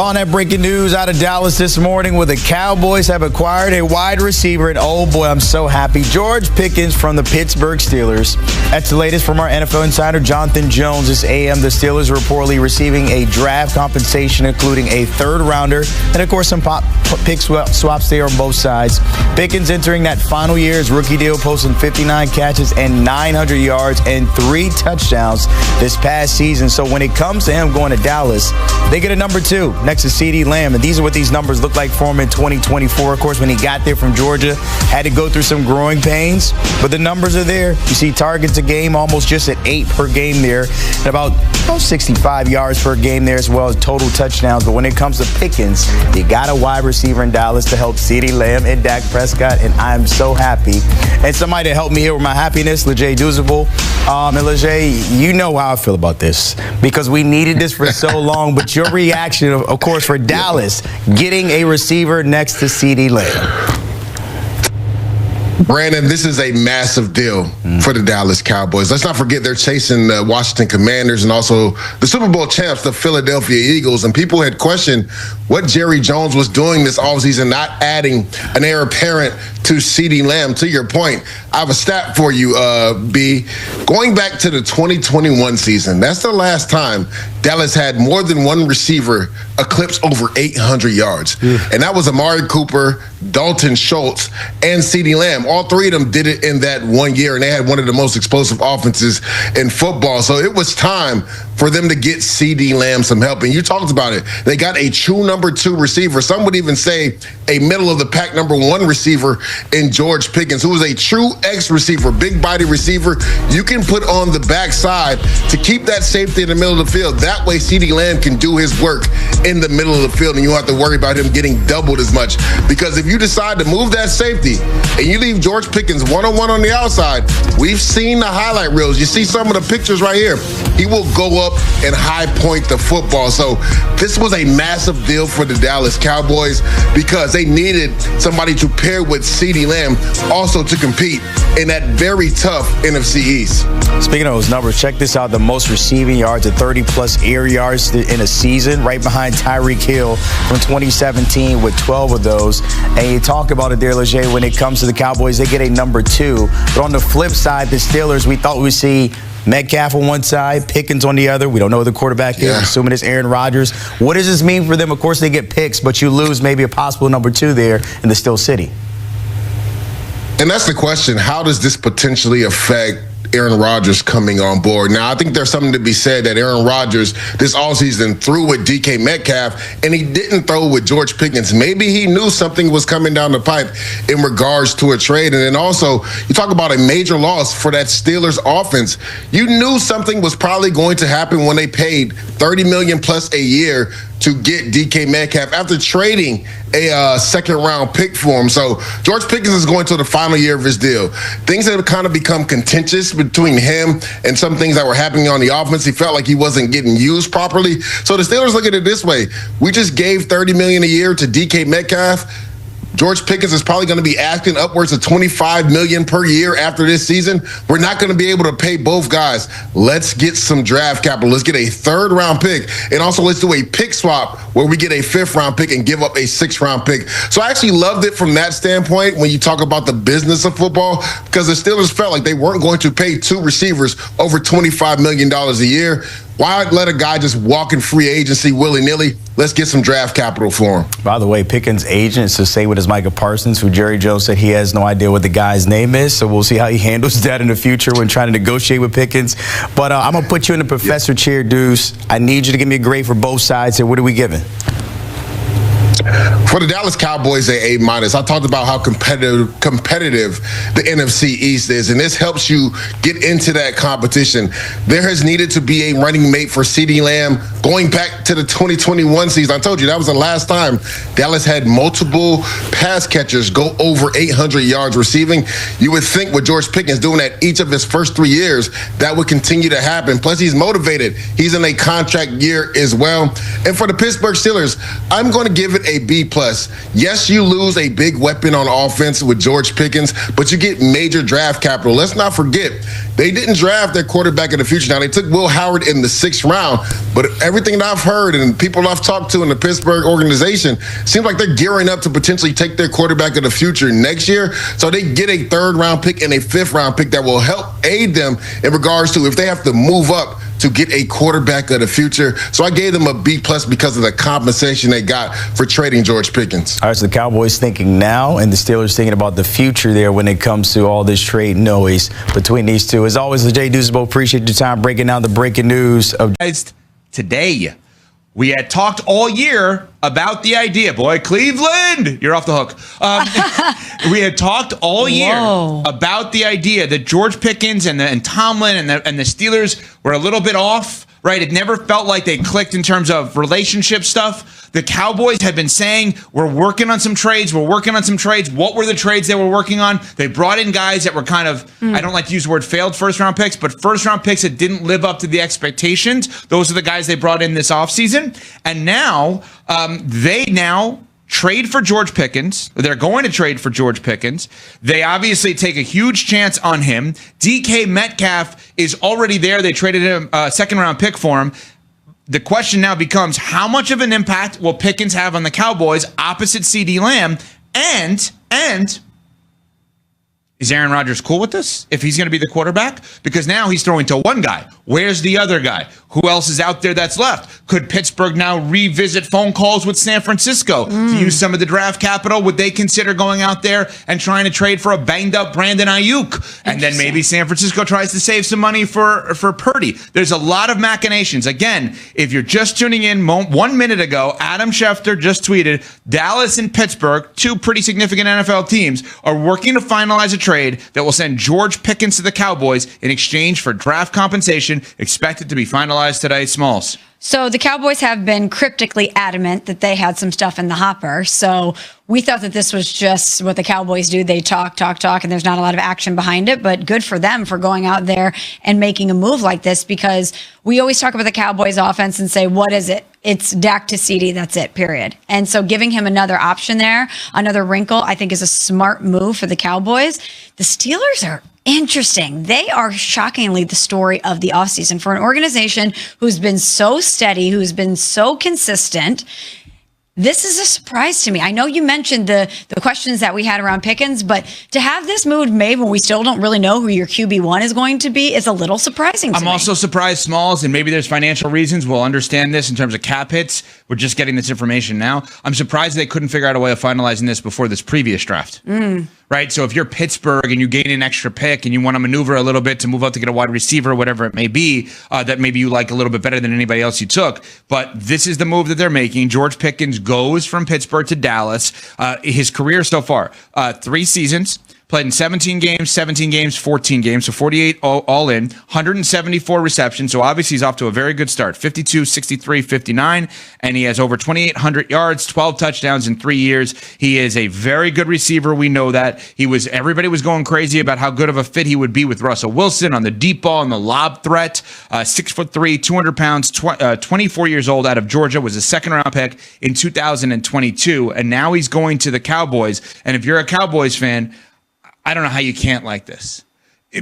Following that breaking news out of Dallas this morning, where the Cowboys have acquired a wide receiver, and oh boy, I'm so happy. George Pickens from the Pittsburgh Steelers. That's the latest from our NFL insider, Jonathan Jones. This AM, the Steelers are reportedly receiving a draft compensation, including a third-rounder, and of course some pick swaps there on both sides. Pickens entering that final year, his rookie deal, posting 59 catches and 900 yards and 3 touchdowns this past season. So when it comes to him going to Dallas, they get a number 2 next to CeeDee Lamb, and these are what these numbers look like for him in 2024. Of course, when he got there from Georgia, had to go through some growing pains, but the numbers are there. You see targets a game, almost just at 8 per game there, and about 65 yards per game there, as well as total touchdowns. But when it comes to Pickens, you got a wide receiver in Dallas to help CeeDee Lamb and Dak Prescott, and I'm so happy. And somebody to help me here with my happiness, Lejay Duzable. And Lejay, you know how I feel about this, because we needed this for so long, but your reaction, of course, for Dallas getting a receiver next to CeeDee Lamb. Brandon, this is a massive deal for the Dallas Cowboys. Let's not forget they're chasing the Washington Commanders and also the Super Bowl champs, the Philadelphia Eagles. And people had questioned what Jerry Jones was doing this offseason, not adding an heir apparent to CeeDee Lamb. To your point, I have a stat for you, B. Going back to the 2021 season, that's the last time Dallas had more than one receiver eclipse over 800 yards. And that was Amari Cooper, Dalton Schultz, and CeeDee Lamb. All three of them did it in that 1 year, and they had one of the most explosive offenses in football. So it was time for them to get CeeDee Lamb some help. And you talked about it. They got a true number 2 receiver. Some would even say a middle-of-the-pack number 1 receiver in George Pickens, who is a true X receiver, big body receiver. You can put on the backside to keep that safety in the middle of the field. That way CeeDee Lamb can do his work in the middle of the field, and you don't have to worry about him getting doubled as much. Because if you decide to move that safety and you leave George Pickens one-on-one on the outside, we've seen the highlight reels. You see some of the pictures right here. He will go up and high point the football. So this was a massive deal for the Dallas Cowboys because they needed somebody to pair with CeeDee Lamb also to compete in that very tough NFC East. Speaking of those numbers, check this out. The most receiving yards at 30-plus air yards in a season, right behind Tyreek Hill from 2017 with 12 of those. And you talk about it there, Lejay, when it comes to the Cowboys, they get a number 2. But on the flip side, the Steelers, we thought we'd see Metcalf on one side, Pickens on the other. We don't know who the quarterback is, assuming it's Aaron Rodgers. What does this mean for them? Of course, they get picks, but you lose maybe a possible number 2 there in the Steel City. And that's the question. How does this potentially affect Aaron Rodgers coming on board? Now, I think there's something to be said that Aaron Rodgers this offseason threw with DK Metcalf, and he didn't throw with George Pickens. Maybe he knew something was coming down the pipe in regards to a trade. And then also, you talk about a major loss for that Steelers offense. You knew something was probably going to happen when they paid $30 million plus a year to get DK Metcalf after trading a second-round pick for him. So George Pickens is going to the final year of his deal. Things have kind of become contentious between him and some things that were happening on the offense. He felt like he wasn't getting used properly. So the Steelers look at it this way. We just gave $30 million a year to DK Metcalf. George Pickens is probably going to be asking upwards of $25 million per year after this season. We're not going to be able to pay both guys. Let's get some draft capital. Let's get a 3rd-round pick. And also let's do a pick swap where we get a 5th-round pick and give up a 6th-round pick. So I actually loved it from that standpoint when you talk about the business of football, because the Steelers felt like they weren't going to pay 2 receivers over $25 million a year. Why let a guy just walk in free agency willy-nilly? Let's get some draft capital for him. By the way, Pickens' agent is the same as Micah Parsons, who Jerry Jones said he has no idea what the guy's name is. So we'll see how he handles that in the future when trying to negotiate with Pickens. But I'm going to put you in the professor chair, Deuce. I need you to give me a grade for both sides here. What are we giving? For the Dallas Cowboys, A-. I talked about how competitive the NFC East is, and this helps you get into that competition. There has needed to be a running mate for CeeDee Lamb going back to the 2021 season. I told you that was the last time Dallas had multiple pass catchers go over 800 yards receiving. You would think with George Pickens doing that each of his first 3 years, that would continue to happen. Plus, he's motivated. He's in a contract year as well. And for the Pittsburgh Steelers, I'm going to give it a B+. Yes, you lose a big weapon on offense with George Pickens, but you get major draft capital. Let's not forget, they didn't draft their quarterback of the future. Now, they took Will Howard in the 6th round, but everything that I've heard and people I've talked to in the Pittsburgh organization seems like they're gearing up to potentially take their quarterback of the future next year. So they get a 3rd-round pick and a 5th-round pick that will help aid them in regards to if they have to move up to get a quarterback of the future. So I gave them a B+ because of the compensation they got for trading George Pickens. All right, so the Cowboys thinking now and the Steelers thinking about the future there when it comes to all this trade noise between these two. As always, Jay Duzabo, appreciate your time breaking down the breaking news of today. We had talked all year about the idea. Boy, Cleveland, you're off the hook. We had talked all year about the idea that George Pickens and Tomlin and the Steelers were a little bit off, right? It never felt like they clicked in terms of relationship stuff. The Cowboys had been saying, we're working on some trades. We're working on some trades. What were the trades they were working on? They brought in guys that were kind of, I don't like to use the word failed first-round picks, but first-round picks that didn't live up to the expectations. Those are the guys they brought in this offseason. And now they trade for George Pickens. They're going to trade for George Pickens. They obviously take a huge chance on him. DK Metcalf is already there. They traded him a 2nd-round pick for him. The question now becomes, how much of an impact will Pickens have on the Cowboys opposite CeeDee Lamb? And is Aaron Rodgers cool with this if he's going to be the quarterback? Because now he's throwing to one guy. Where's the other guy? Who else is out there that's left? Could Pittsburgh now revisit phone calls with San Francisco to use some of the draft capital? Would they consider going out there and trying to trade for a banged-up Brandon Ayuk? And then maybe San Francisco tries to save some money for Purdy. There's a lot of machinations. Again, if you're just tuning in 1 minute ago, Adam Schefter just tweeted, Dallas and Pittsburgh, 2 pretty significant NFL teams, are working to finalize a trade that will send George Pickens to the Cowboys in exchange for draft compensation expected to be finalized today. Smalls. So the Cowboys have been cryptically adamant that they had some stuff in the hopper. So we thought that this was just what the Cowboys do. They talk, and there's not a lot of action behind it. But good for them for going out there and making a move like this, because we always talk about the Cowboys offense and say, what is it? It's Dak to CeeDee. That's it, period. And so giving him another option there, another wrinkle, I think is a smart move for the Cowboys. The Steelers are interesting. They are shockingly the story of the offseason for an organization who's been so steady, who's been so consistent. This is a surprise to me. I know you mentioned the questions that we had around Pickens, but to have this move made when we still don't really know who your QB1 is going to be is a little surprising to me. I'm also surprised, Smalls, and maybe there's financial reasons. We'll understand this in terms of cap hits. We're just getting this information now. I'm surprised they couldn't figure out a way of finalizing this before this previous draft. Right? So if you're Pittsburgh and you gain an extra pick and you want to maneuver a little bit to move up to get a wide receiver, whatever it may be, that maybe you like a little bit better than anybody else you took. But this is the move that they're making. George Pickens goes from Pittsburgh to Dallas. His career so far, 3 seasons. Played in 17 games, 14 games, so 48 all in, 174 receptions. So obviously he's off to a very good start, 52, 63, 59, and he has over 2,800 yards, 12 touchdowns in 3 years. He is a very good receiver. We know that. Everybody was going crazy about how good of a fit he would be with Russell Wilson on the deep ball and the lob threat. 6'3", 200 pounds, 24 years old, out of Georgia, was a 2nd-round pick in 2022, and now he's going to the Cowboys. And if you're a Cowboys fan, I don't know how you can't like this.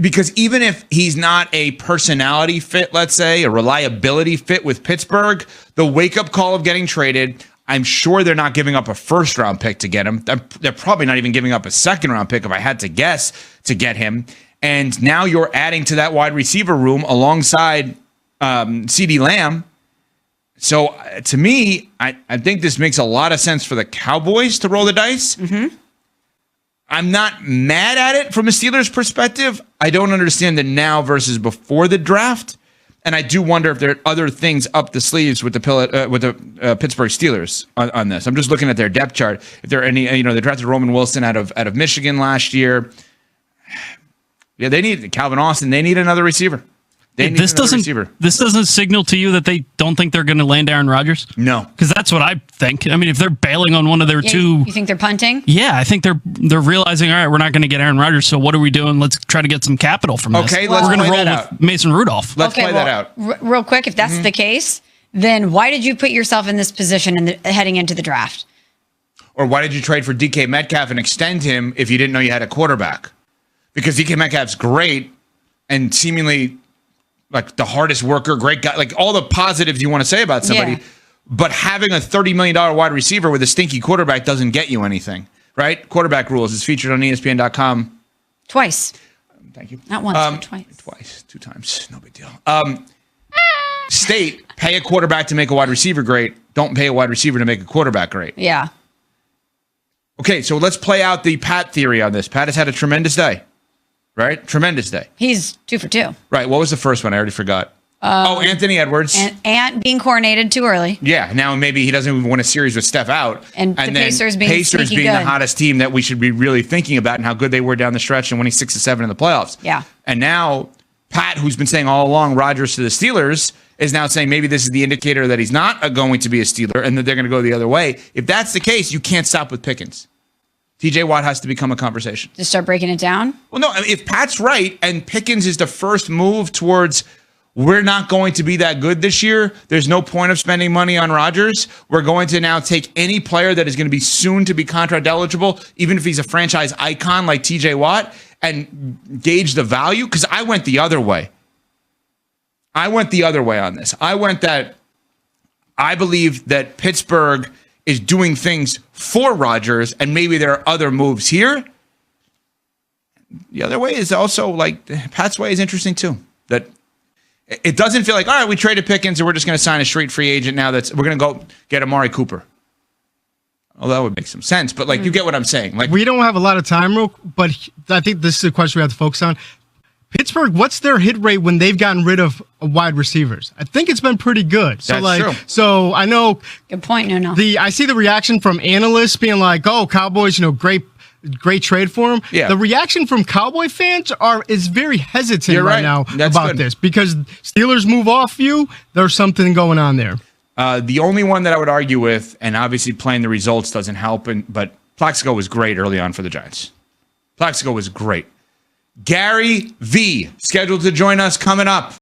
Because even if he's not a personality fit, let's say, a reliability fit with Pittsburgh, the wake-up call of getting traded, I'm sure they're not giving up a 1st-round pick to get him. They're probably not even giving up a 2nd-round pick, if I had to guess, to get him. And now you're adding to that wide receiver room alongside CeeDee Lamb. So to me, I think this makes a lot of sense for the Cowboys to roll the dice. I'm not mad at it from a Steelers perspective. I don't understand the now versus before the draft. And I do wonder if there are other things up the sleeves with the Pittsburgh Steelers on this. I'm just looking at their depth chart. If there are any, they drafted Roman Wilson out of Michigan last year. Yeah, they need Calvin Austin. They need another receiver. This doesn't signal to you that they don't think they're going to land Aaron Rodgers? No. Because that's what I think. I mean, if they're bailing on one of their two... You think they're punting? Yeah, I think they're realizing, all right, we're not going to get Aaron Rodgers, so what are we doing? Let's try to get some capital from this. Okay, we're going to roll with Mason Rudolph. Let's play that out. Real quick, if that's the case, then why did you put yourself in this position heading into the draft? Or why did you trade for DK Metcalf and extend him if you didn't know you had a quarterback? Because DK Metcalf's great and seemingly like the hardest worker, great guy, like all the positives you want to say about somebody. Yeah. But having a $30 million wide receiver with a stinky quarterback doesn't get you anything, right? Quarterback Rules is featured on ESPN.com. Twice. Thank you. Not once, but twice. Twice, 2 times. No big deal. State, pay a quarterback to make a wide receiver great. Don't pay a wide receiver to make a quarterback great. Yeah. Okay, so let's play out the Pat theory on this. Pat has had a tremendous day, right? Tremendous day. He's 2 for 2. Right. What was the first one? I already forgot. Anthony Edwards. And being coronated too early. Yeah, now maybe he doesn't even win a series with Steph out. And the Pacers being the hottest team that we should be really thinking about and how good they were down the stretch and winning 6-7 in the playoffs. Yeah. And now Pat, who's been saying all along Rodgers to the Steelers, is now saying maybe this is the indicator that he's not going to be a Steeler and that they're going to go the other way. If that's the case, you can't stop with Pickens. TJ Watt has to become a conversation. Just start breaking it down? Well, no, I mean, if Pat's right and Pickens is the first move towards we're not going to be that good this year, there's no point of spending money on Rodgers. We're going to now take any player that is going to be soon to be contract eligible, even if he's a franchise icon like TJ Watt, and gauge the value. Because I went the other way. I went the other way on this. I went that I believe that Pittsburgh is doing things for Rodgers, and maybe there are other moves here. The other way is also like Pat's way is interesting too. That it doesn't feel like, all right, we traded Pickens and we're just going to sign a straight free agent now. We're going to go get Amari Cooper. Well, that would make some sense, but like you get what I'm saying. Like we don't have a lot of time, but I think this is a question we have to focus on. Pittsburgh, what's their hit rate when they've gotten rid of wide receivers? I think it's been pretty good. So That's true. So I know. Good point, Nuno. I see the reaction from analysts being like, "Oh, Cowboys, great trade for him." Yeah. The reaction from Cowboy fans is very hesitant right now about this because Steelers move off you. There's something going on there. The only one that I would argue with, and obviously playing the results doesn't help, but Plaxico was great early on for the Giants. Plaxico was great. Gary V, scheduled to join us coming up.